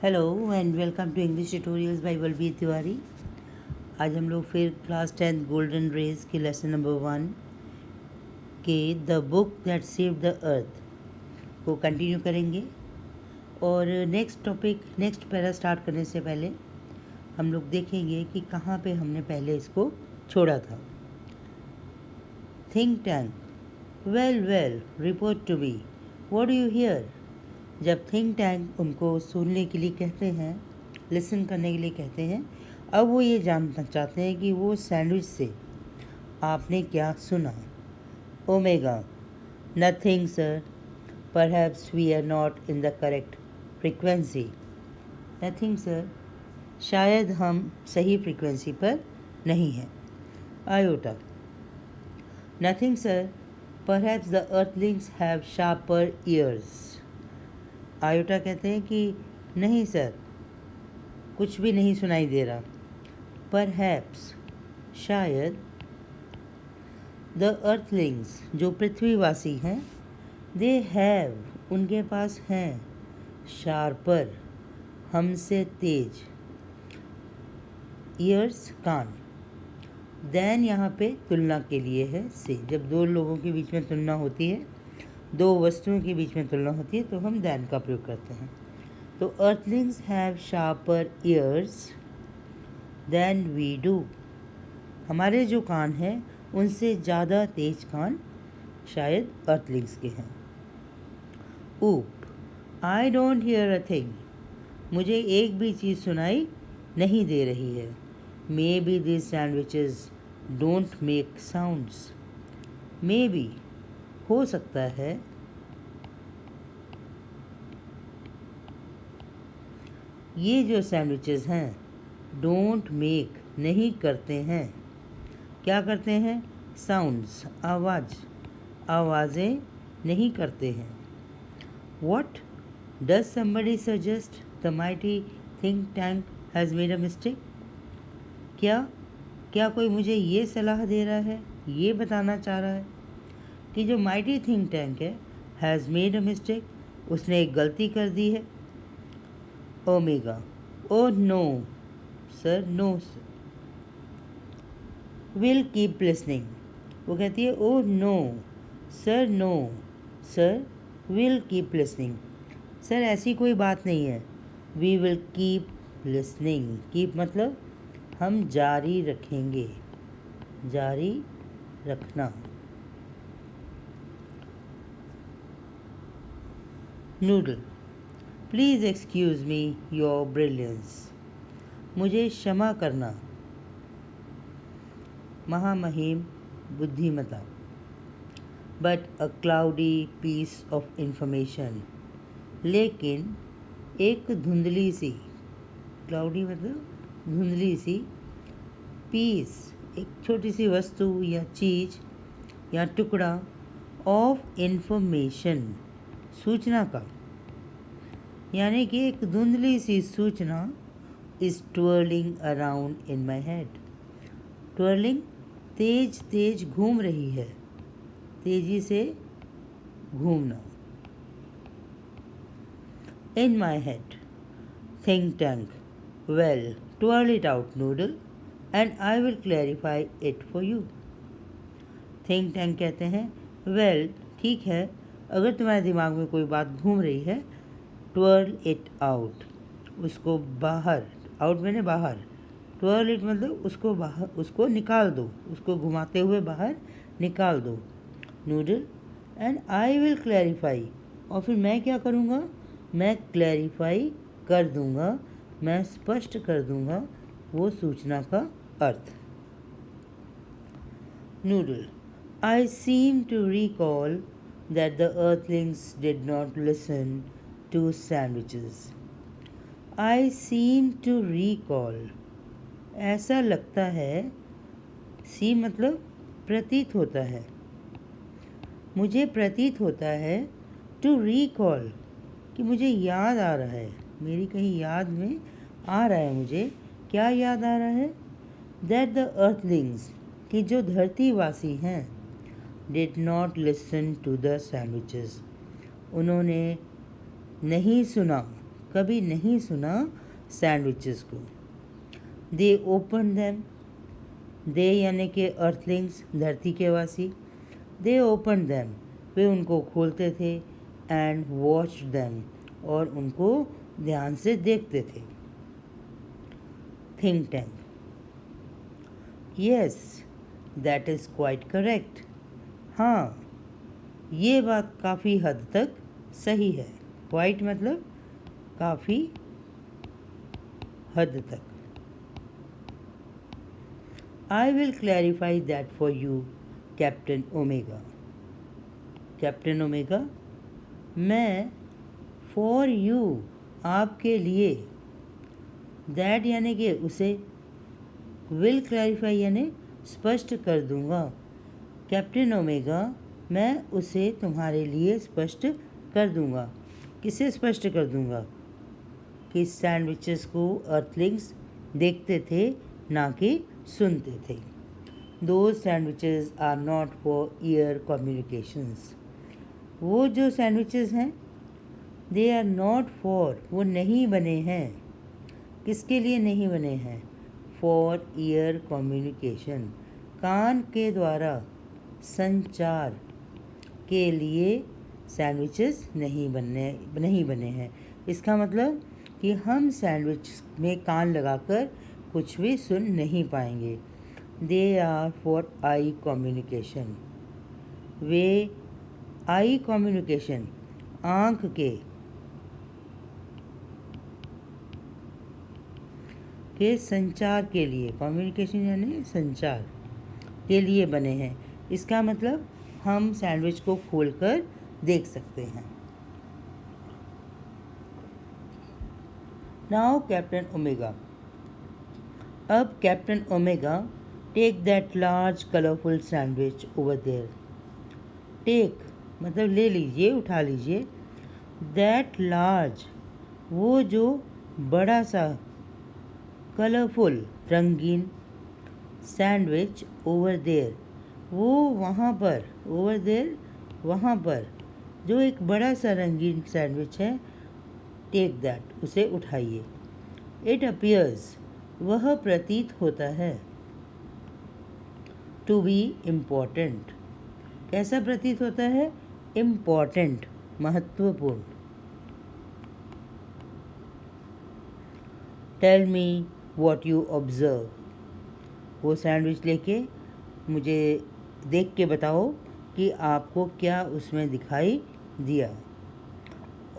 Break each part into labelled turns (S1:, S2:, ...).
S1: Hello and welcome to English tutorials by Balbir Tiwari. आज हम लोग फिर क्लास 10 गोल्डन रेज के लेसन नंबर 1 के the book that saved the earth को कंटिन्यू करेंगे। और नेक्स्ट पैरा स्टार्ट करने से पहले हम लोग देखेंगे कि कहाँ पे हमने पहले इसको छोड़ा था। Think tank, well report to be, what do you hear. जब थिंक टैंक उनको सुनने के लिए कहते हैं, लिसन करने के लिए कहते हैं, अब वो ये जानना चाहते हैं कि वो सैंडविच से आपने क्या सुना। Omega, nothing sir, perhaps we are not in the correct frequency. Nothing sir, शायद हम सही फ्रीक्वेंसी पर नहीं हैं। Iota, nothing sir, perhaps the earthlings have sharper ears. Iota कहते हैं कि नहीं सर, कुछ भी नहीं सुनाई दे रहा। परहैप्स, शायद, द अर्थलिंग्स, जो पृथ्वीवासी हैं, दे हैव, उनके पास हैं, शार्पर, हमसे तेज, ईयर्स, कान। देन यहाँ पे तुलना के लिए है से। जब दो लोगों के बीच में तुलना होती है, दो वस्तुओं के बीच में तुलना होती है, तो हम देन का प्रयोग करते हैं। तो earthlings have sharper ears than we do. हमारे जो कान हैं उनसे ज़्यादा तेज कान शायद अर्थलिंग्स के हैं। ऊप, I don't hear a thing, मुझे एक भी चीज़ सुनाई नहीं दे रही है। May be this sandwiches don't make sounds, may be, हो सकता है, ये जो सैंडविचेस हैं डोंट मेक, नहीं करते हैं, क्या करते हैं, साउंड्स, आवाज़ें नहीं करते हैं। What? Does somebody suggest the mighty think tank has made a mistake? क्या कोई मुझे ये सलाह दे रहा है, ये बताना चाह रहा है कि जो माइटी थिंक टैंक है हैज़ मेड अ मिस्टेक, उसने एक गलती कर दी है। Omega, oh no sir, no sir, will keep listening. वो कहती है oh no sir, no sir, will keep listening, sir ऐसी कोई बात नहीं है। We will keep listening, keep मतलब हम जारी रखेंगे, जारी रखना। Noodle, please excuse me your brilliance, मुझे क्षमा करना महामहिम बुद्धिमता। But a cloudy piece of information, लेकिन एक धुंधली सी, क्लाउडी मतलब धुंधली सी, पीस, एक छोटी सी वस्तु या चीज़ या टुकड़ा, ऑफ इंफॉर्मेशन, सूचना का, यानी कि एक धुंधली सी सूचना, is twirling around in my head. Twirling, तेज तेज घूम रही है, तेजी से घूमना। In my head, think tank, well twirl it out noodle and I will clarify it for you। Think tank कहते हैं वेल, ठीक है, अगर तुम्हारे दिमाग में कोई बात घूम रही है, ट्वर्ल इट आउट, उसको बाहर, आउट मैंने बाहर, ट्वर्ल इट मतलब उसको बाहर, उसको निकाल दो, उसको घुमाते हुए बाहर निकाल दो, noodle, and I will clarify, और फिर मैं क्या करूँगा, मैं क्लैरिफाई कर दूँगा, मैं स्पष्ट कर दूंगा वो सूचना का अर्थ। Noodle, I seem to recall that the earthlings did not listen to sandwiches. I seem to recall, ऐसा लगता है, सी मतलब प्रतीत होता है, मुझे प्रतीत होता है, टू रिकॉल कि मुझे याद आ रहा है, मेरी कहीं याद में आ रहा है, मुझे क्या याद आ रहा है, दैट द अर्थलिंग्स, कि जो धरतीवासी हैं, did not listen to the sandwiches, उन्होंने नहीं सुना, कभी नहीं सुना सैंडविचेस को। दे ओपन दैम, दे यानी कि अर्थलिंग्स, धरती के वासी। दे ओपन दैम, वे उनको खोलते थे। एंड वॉच दैम, और उनको ध्यान से देखते थे। Think tank, yes that is quite correct. हाँ, ये बात काफ़ी हद तक सही है। क्वाइट मतलब काफ़ी हद तक। I will clarify that for you captain omega. Captain omega, मैं फॉर यू, आपके लिए, दैट यानी कि उसे, विल क्लैरिफाई यानी स्पष्ट कर दूंगा। कैप्टन ओमेगा, मैं उसे तुम्हारे लिए स्पष्ट कर दूंगा। किसे स्पष्ट कर दूंगा? कि सैंडविचेस को अर्थलिंग्स देखते थे, ना कि सुनते थे। Those sandwiches are not for ear communications. वो जो सैंडविचेस हैं, दे आर नॉट फॉर, वो नहीं बने हैं। किसके लिए नहीं बने हैं? फॉर ईयर कम्युनिकेशन, कान के द्वारा संचार के लिए सैंडविचेस नहीं बने हैं। इसका मतलब कि हम सैंडविच में कान लगाकर कुछ भी सुन नहीं पाएंगे। They are for eye communication, वे आई कम्युनिकेशन, आँख के संचार के लिए, कम्युनिकेशन यानी संचार के लिए बने हैं। इसका मतलब हम सैंडविच को खोलकर देख सकते हैं। नाउ कैप्टन ओमेगा, अब captain Omega, take that large colourful sandwich over there. Take मतलब ले लीजिए, उठा लीजिए। दैट लार्ज, वो जो बड़ा सा, कलरफुल रंगीन, सैंडविच ओवर देयर, वो वहाँ पर, ओवर देयर वहाँ पर, जो एक बड़ा सा रंगीन सैंडविच है। टेक दैट, उसे उठाइए। इट अपीयर्स, वह प्रतीत होता है। टू बी इम्पॉर्टेंट, कैसा प्रतीत होता है? इम्पॉर्टेंट, महत्वपूर्ण। Tell me what you observe, वो सैंडविच लेके मुझे देख के बताओ कि आपको क्या उसमें दिखाई दिया।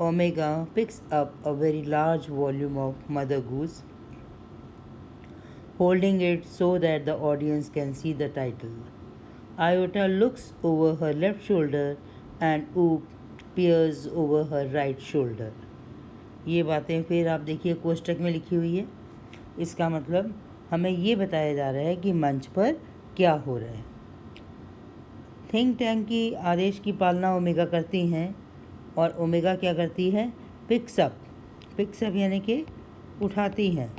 S1: Omega picks up a very large volume of mother goose, holding it so that the audience can see the title. Iota looks over her left shoulder and Oop peers over her right shoulder. ये बातें फिर आप देखिए कोष्टक में लिखी हुई है। इसका मतलब हमें ये बताया जा रहा है कि मंच पर क्या हो रहा है। थिंक टैंक की आदेश की पालना ओमेगा करती हैं, और ओमेगा क्या करती है? पिक्सअप, पिक्सअप यानी कि उठाती हैं।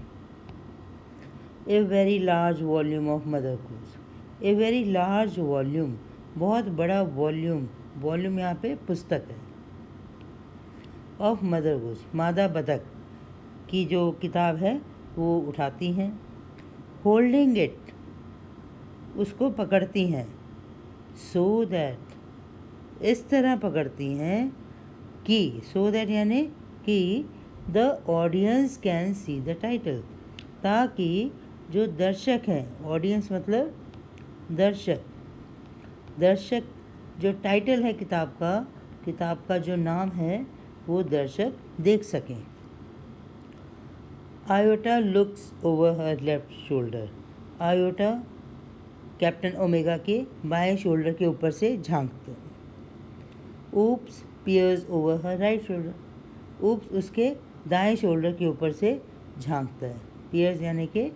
S1: A very large volume of mother goose, a very large volume, बहुत बड़ा वॉल्यूम, वॉल्यूम यहाँ पे पुस्तक है, ऑफ मदर गूस, मादा बतख की जो किताब है वो उठाती हैं। होल्डिंग इट, उसको पकड़ती हैं। सो दैट, इस तरह पकड़ती हैं कि, सो दैट यानी कि the audience can see the title, ताकि जो दर्शक हैं, ऑडियंस मतलब दर्शक, दर्शक जो टाइटल है किताब का जो नाम है वो दर्शक देख सकें। Iota looks over her left shoulder, Iota captain Omega के बाएं शोल्डर के ऊपर से झांकते हैं। Oops peers over her right shoulder, oops उसके दाएं शोल्डर के ऊपर से झांकता है। पियर्स यानी कि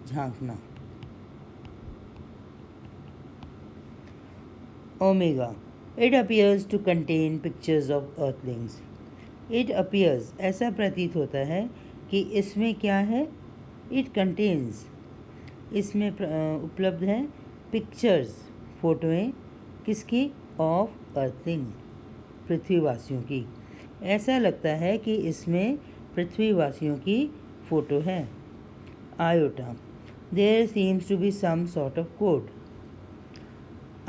S1: झांकना। Omega, it appears to contain pictures of earthlings, it appears ऐसा प्रतीत होता है कि इसमें क्या है? इट कंटेन्स, इसमें उपलब्ध है पिक्चर्स, फोटोएं, किसकी? ऑफ अर्थिंग, पृथ्वीवासियों की। ऐसा लगता है कि इसमें पृथ्वीवासियों की फ़ोटो है। Iota, there seems to be some sort of code.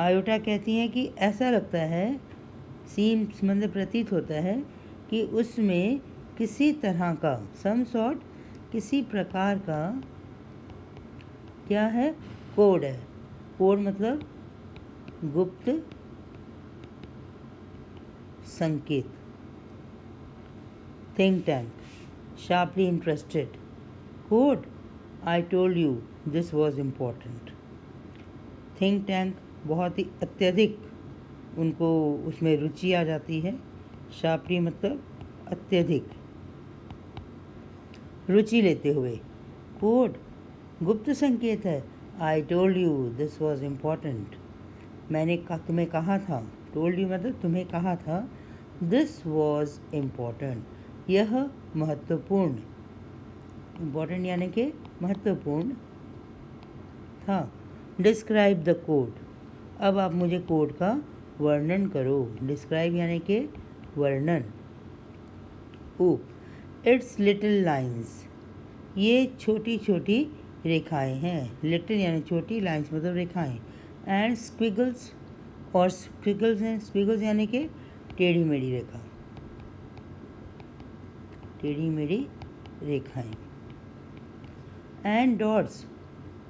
S1: Iota कहती हैं कि ऐसा लगता है, सीम्स मतलब प्रतीत होता है कि उसमें किसी तरह का, सम सॉर्ट किसी प्रकार का क्या है, कोड है। कोड मतलब गुप्त संकेत। Think tank, sharply interested. Code, I told you this was important. Think tank बहुत ही अत्यधिक उनको उसमें रुचि आ जाती है। शार्पली मतलब अत्यधिक, रुचि लेते हुए। कोड गुप्त संकेत है। I told you this was important, मैंने तुम्हें कहा था। टोल्ड यू मतलब तुम्हें कहा था। दिस वॉज इम्पॉर्टेंट, यह महत्वपूर्ण, इम्पॉर्टेंट यानी कि महत्वपूर्ण था। डिस्क्राइब द कोड, अब आप मुझे कोड का वर्णन करो। डिस्क्राइब यानी कि वर्णन। इट्स लिटिल लाइन्स, ये छोटी छोटी रेखाएं हैं। लिटिल यानी छोटी, लाइन्स मतलब रेखाएं। एंड स्क्विगल्स, और स्क्विगल्स हैं, स्क्विगल्स यानी कि टेढ़ी मेढ़ी रेखा, टेढ़ी मेढ़ी रेखाएं। एंड डॉट्स,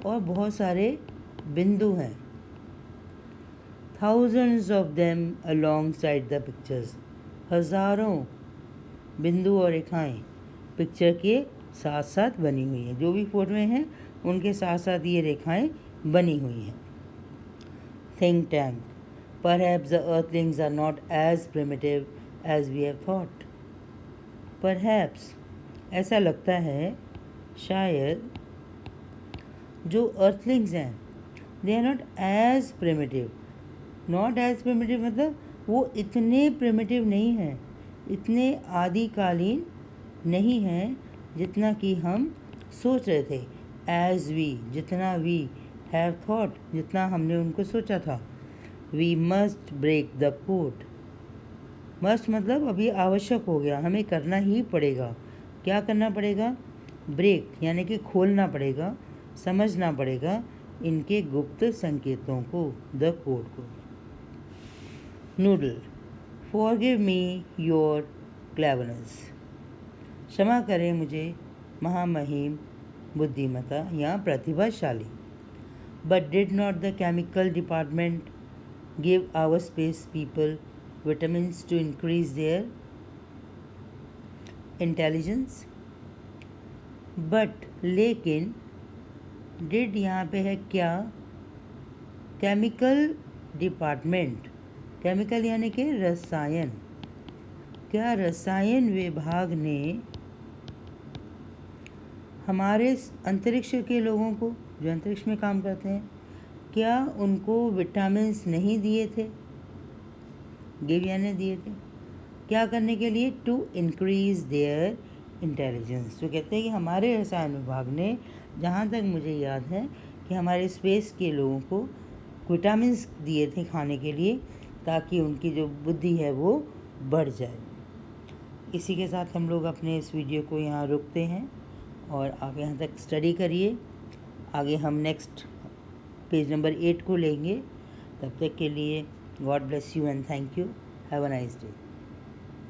S1: और बहुत सारे बिंदु हैं। Thousands of them along side the pictures, हज़ारों बिंदु और रेखाएं पिक्चर के साथ साथ बनी हुई हैं। जो भी फोटोएं हैं उनके साथ साथ ये रेखाएं बनी हुई हैं। Think Tank, perhaps the earthlings are not as primitive as we have thought. Perhaps, ऐसा लगता है, शायद जो अर्थलिंग्स हैं they are not as primitive. Not as primitive मतलब वो इतने प्रिमिटिव नहीं हैं, इतने आदिकालीन नहीं हैं जितना कि हम सोच रहे थे। एज वी, जितना वी, हैव थॉट, जितना हमने उनको सोचा था। We must break the code, must मतलब अभी आवश्यक हो गया, हमें करना ही पड़ेगा। क्या करना पड़ेगा? ब्रेक यानी कि खोलना पड़ेगा, समझना पड़ेगा इनके गुप्त संकेतों को, द कोड को। Noodle, forgive me your cleverness, क्षमा करें मुझे महामहिम बुद्धिमता या प्रतिभाशाली। But did not the chemical department give our space people vitamins to increase their intelligence? But लेकिन, डिड यहाँ पे है क्या, केमिकल डिपार्टमेंट, केमिकल यानी कि रसायन, क्या रसायन विभाग ने हमारे अंतरिक्ष के लोगों को, जो अंतरिक्ष में काम करते हैं, क्या उनको विटामिन्स नहीं दिए थे? गिव यानी दिए थे, क्या करने के लिए? To increase their intelligence. तो कहते हैं कि हमारे रसायन विभाग ने, जहाँ तक मुझे याद है, कि हमारे स्पेस के लोगों को विटामिन्स दिए थे खाने के लिए, ताकि उनकी जो बुद्धि है वो बढ़ जाए। इसी के साथ हम लोग अपने इस वीडियो को यहाँ रुकते हैं और आप यहाँ तक स्टडी करिए। आगे हम नेक्स्ट पेज नंबर 8 को लेंगे। तब तक के लिए God bless you and thank you. Have a nice day.